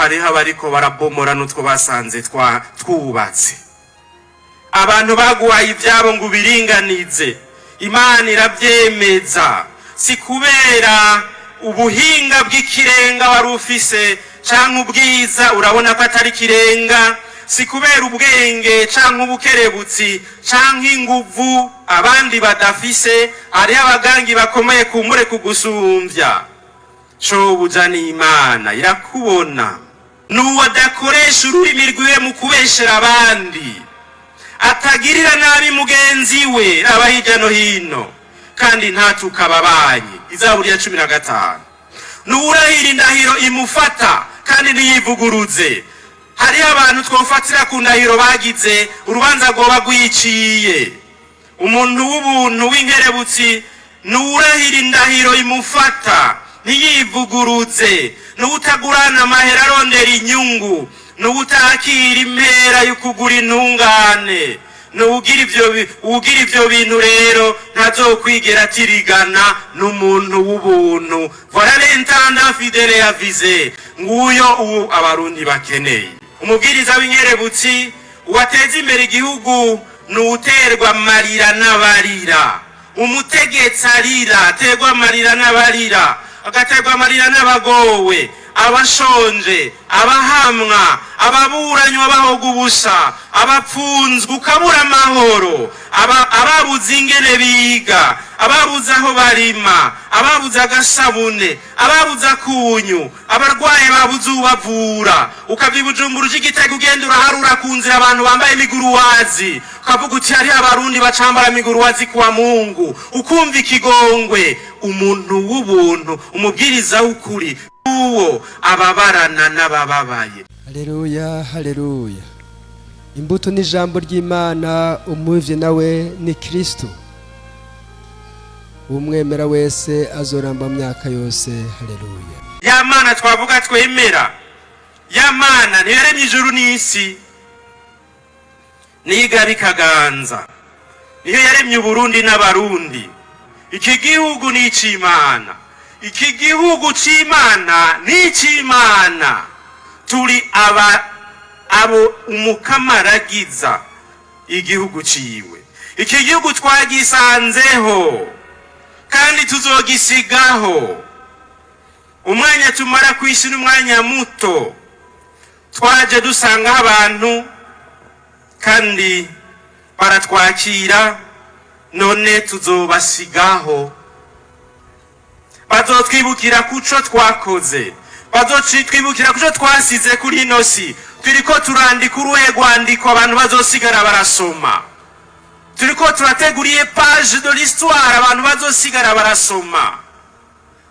hariho abariko barabomora n'utwo basanze twubatse. Abantu baguhaye ivyabo ngo biringanize, Imana iravyemeza. Si kubera ubuhinga bw'ikirenga wari ufise canke ubwiza urabona ko atari kirenga, si kubera ubwenge canke ubukerebutsi canke inguvu abandi badafise, hariho abagangi bakomeye kumbure kugusumvya. Shobuja ni Imana irakubona. Nuwo adakoresha ururimi rwiwe mu kubeshera abandi, atagirira nabi mugenzi we aba hirya no hino, kandi ntatuka ababanyi. Izaburi ya 15. Nuwurahira indahiro imufata kandi ntiyivuguruze. Hariho abantu twofatira ku ndahiro bagize urubanza rwoba rwiciye. Umuntu w'ubuntu w'inkerebutsi nuwurahira indahiro imufata ntiyivuguruze, nuwutagurana amahera arondera inyungu, nuwutakira impera y'ukugura intungane. Nuwugira ivyo bintu rero ntazokwigera atirigana n'umuntu w'ubuntu. Voilà l'intendant fidèle avisé. Nguyo ubu abarundi bakeneye. Umubwiriza w'inkerebutsi uwateza imbere igihugu nuwuterwa amarira n'abarira. Umutegetsi arira aterwa amarira n'abarira, agaterwa amarira n'abagowe, abashonje, abahamwa, ababuranywa bahoga ubusa, abapfunzwe ukabura amahoro, ababuze ingene biga, ababuze aho barima, ababuze agasabune, ababuze akunyu, abarwaye babuze ubavura. Ukava i Bujumbura uje Gitega ugenda uraharura ku nzira abantu bambaye imiguruwazi, ukavuga uti hariho abarundi bacambara imiguruwazi kwa Mungu, ukumva ikigongwe. Umuntu w'ubuntu, umubwiriza w'ukuri, uwo ababarana n'abababaye. Haleluya, haleluya. Imbuto n'ijambo ry'Imana, umuvye nawe ni Kristo. Umwemera wese azoramba myaka yose. Haleluya. Ya Mana twavuga twemera, ya Mana niyo yaremye ijuru n'isi, niga bikaganza, niyo yaremye Uburundi n'abarundi. Iki gihugu ni ic'Imana, iki gihugu c'Imana ni ic'Imana. Turi abo umukamaragiza igihugu ciwe. Iki gihugu twagisanzeho kandi tuzogisigaho. Umwanya tumara kw'isi n'umwanya muto. Twaje dusanga abantu kandi baratwakira, none tuzobasigaho. Bazotwibukira kuco twakoze, bazotwibukira kuco twasize kuri ino si. Turiko turandika uruhe rwandiko abantu bazosigara barasoma. Turiko turateguriye page de l'histoire abantu bazosigara barasoma.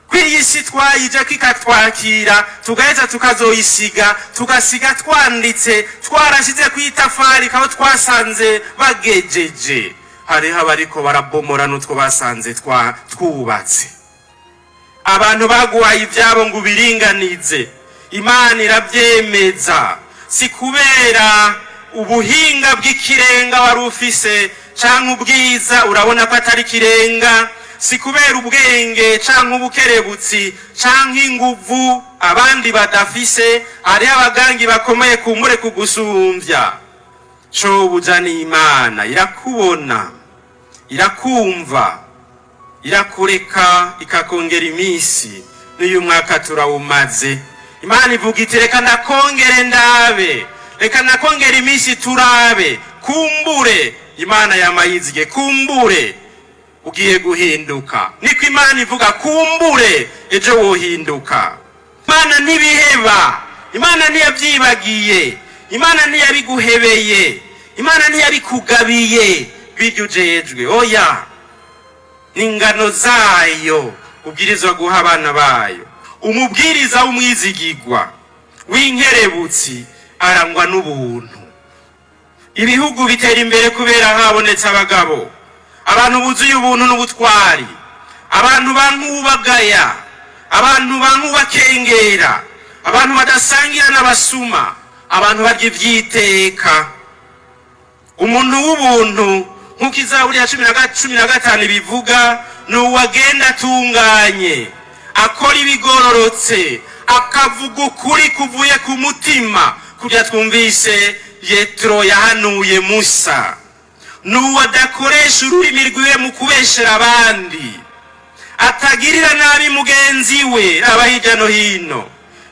Kw'iyi si twayije kikatwakira, tugaheza tukazoyisiga, tugasiga twanditse, twarashize kw'itafari kaho twasanze bagejeje. Hariho abariko barabomora n'utwo basanze twubatse. Abantu baguhaye ivyabo ngo biringanize, Imana iravyemeza. Si kubera ubuhinga bw'ikirenga wari ufise canke ubwiza urabona ko atari kirenga, si kubera ubwenge canke ubukerebutsi canke inguvu abandi badafise, hariho abagangi bakomeye kumbure kugusumvya. Shobuja ni Imana irakubona, irakumva, irakureka ikakongera imisi. N'uyu mwaka turawumaze, Imana ivuga iti reka ndakongere ndabe, reka ndakongera imisi turabe, kumbure. Imana yamayizige, kumbure ugiye guhinduka. Niko Imana ivuga, kumbure ejo wohinduka. Imana ntibiheba, Imana ntiyavyibagiye, Imana ntiyabiguhebeye, Imana ntiyabikugabiye biryo ujejwe. Oya, n'ingano zayo ubwirizwa guha abana bayo. Umubwiriza w'umwizigirwa w'inkerebutsi arangwa n'ubuntu. Ibihugu bitera imbere kubera habonetse abagabo, abantu buzuye ubuntu n'ubutwari, abantu bankubagaya, abantu bankubakengera, abantu badasangira n'abasuma, abantu barya ivyiteka. Umuntu w'ubuntu nk'uko Izaburi ya 15 bivuga, n'uwagenda atunganye, akora ibigororotse, akavuga ukuri kuvuye ku mutima. kurya twumvise Yetro yahanuye Musa, n'uwo adakoresha ururimi rwiwe mu kubeshera abandi, atagirira nabi mugenzi we aba hirya no hino,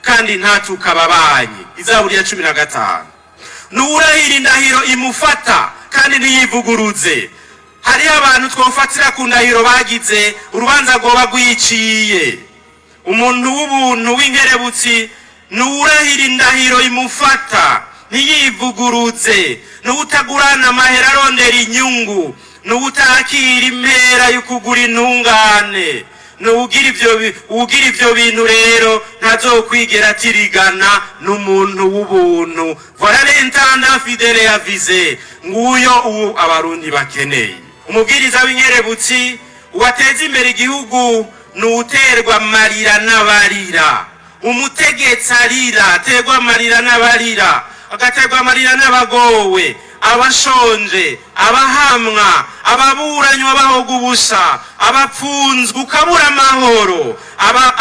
kandi ntatuka ababanyi. Izaburi ya 15. N'urahira indahiro imufata kandi ntiyivuguruze. Hariho abantu twofatira ku ndahiro bagize urubanza rwoba rwiciye. Umuntu w'ubuntu w'inkerebutsi n'urahira indahiro imufata ntiyivuguruze, n'utagurana amahera arondera inyungu, n'utakira impera y'ukugura intungane, n'ugira ivyo bintu rero ntazokwigera atirigana n'umuntu w'ubuntu. Voilà l'intendant fidèle avisé, nguyo uwo abarundi bakeneye. Umubwiriza w'inkerebutsi wateza imbere igihugu n'uterwa amarira n'abarira. Umutegetsi arira, aterwa amarira n'abarira, agaterwa amarira n'abagowe, abashonje, abahamwa, ababuranywa bahoga ubusa, abapfunzwe ukabura amahoro,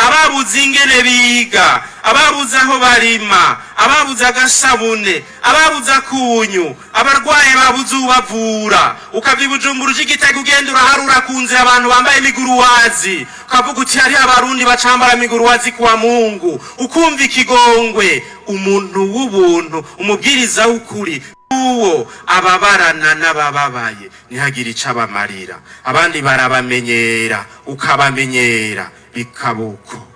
ababuze ingene biga, ababuze aho barima, ababuze agasabune, ababuze akunyu, abarwaye babuze ubavura. Ukava i Bujumbura uje i Gitega ugenda uraharura ku nzira abantu bambaye imiguruwazi, ukavuga uti hariho abarundi bacambara imiguruwazi kuwa Mungu, ukumva ikigongwe. Umuntu w'ubuntu, umubwiriza w'ukuri, uwo ababarana n'abababaye ntihagire ico abamarira. Abandi barabamenyera, ukabamenyera bikabuko.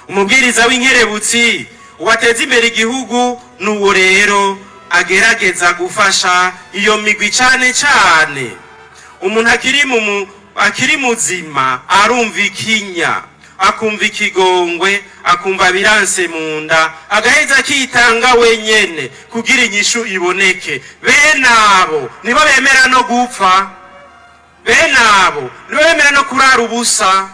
Umubwiriza w'inkerebutsi wateza imbere igihugu n'uwo rero agerageza gufasha iyo migwi cane cane. Umuntu akiri muzima arumva ikinya, akumva ikigongwe, akumva biranse munda, agaheza akitanga wenyene kugira inyishu iboneke. Bene abo nibo bemera no gupfa, bene abo nibo bemera no kurara ubusa,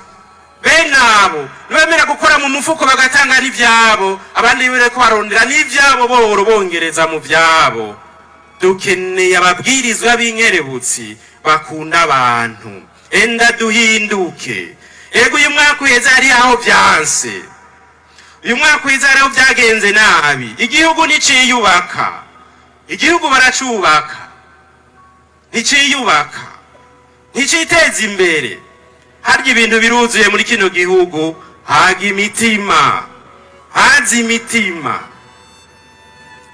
bene abo nibo bemera gukora mu mufuko bagatanga n'ivyabo, abandi bere ko barondera n'ivyabo boro bongereza mu vyabo. Dukeneye ababwirizwa b'inkerebutsi bakunda abantu. Enda duhinduke. Ego uyu mwaka uheze hari aho vyanse, uyu mwaka uheze hari aho vyagenze nabi. Igihugu niciyubaka, igihugu baracubaka, niciyubaka, niciteza imbere. Harya ibintu biruzuye muri kino gihugu, haga imitima, haza imitima.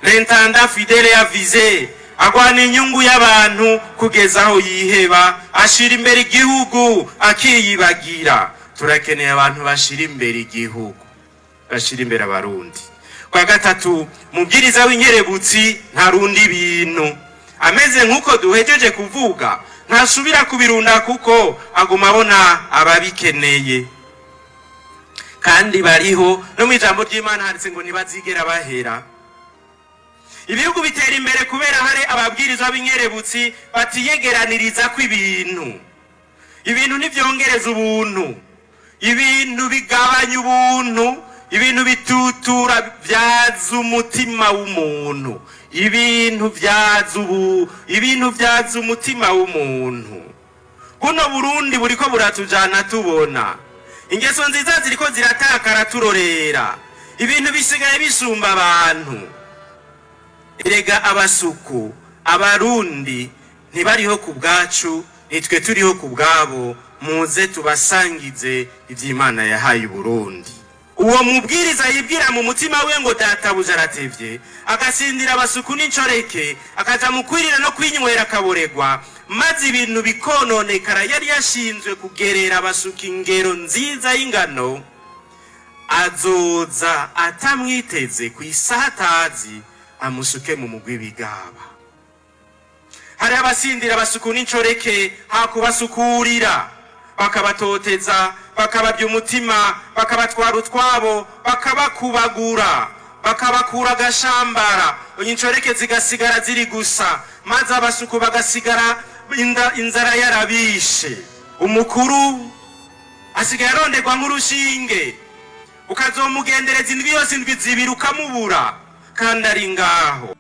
L'intendant fidèle avisé agwana inyungu y'abantu kugeza aho yiheba, ashira imbere igihugu akiyibagira. Turakeneye abantu bashira imbere igihugu, bashira imbere abarundi. Kwa gatatu, mubwiriza w'inkerebutsi ntarundi ibintu, ameze nk'uko duhejeje kuvuga, ntasubira kubirunda kuko aguma abona ababikeneye. Kandi bariho no mu ijambo ry'Imana handitse ngo ntibazigera bahera. Ibihugu bitera imbere kubera hari ababwirizwa b'inkerebutsi batiyegeraniriza ko ibintu ntivyongereza ubuntu, ibintu bigabanya ubuntu, ibintu bitutura vyaza umutima w'umuntu, ibintu vyaza umutima w'umuntu. Kuno Burundi buriko buratujana tubona ingeso nziza ziriko ziratakara turorera, ibintu bisigaye bisumba abantu. Erega abasuku abarundi ntibariho ku bwacu, nitwe turiho ku bwabo. Muze tubasangize ivy'Imana yahaye Burundi. Uwo mubwiriza yibwira mu mutima we ngo databuja aratevye, agasindira abasuku n'incoreke, akaja mu kwirira no kwinywera akaboregwa, maze ibintu bikononekara. Yari yashinzwe kugerera abasuku ingero nziza y'ingano, azoza atamwiteze ku isaha atazi amusuke mu mugwi bigaba. Hari abasindira abasuku n'incoreke hakubasukurira, bakabatoteza, bakababya umutima, bakabatwara utwabo, bakabakubagura, bakabakura agashambara, incoreke zigasigara ziri gusa, maze abasuku bagasigara inzara yarabishe. Umukuru asigaye aronderwa nk'urushinge, ukazomugendereza indwi yose indwi zibiri ukamubura, kandi ari ngaho.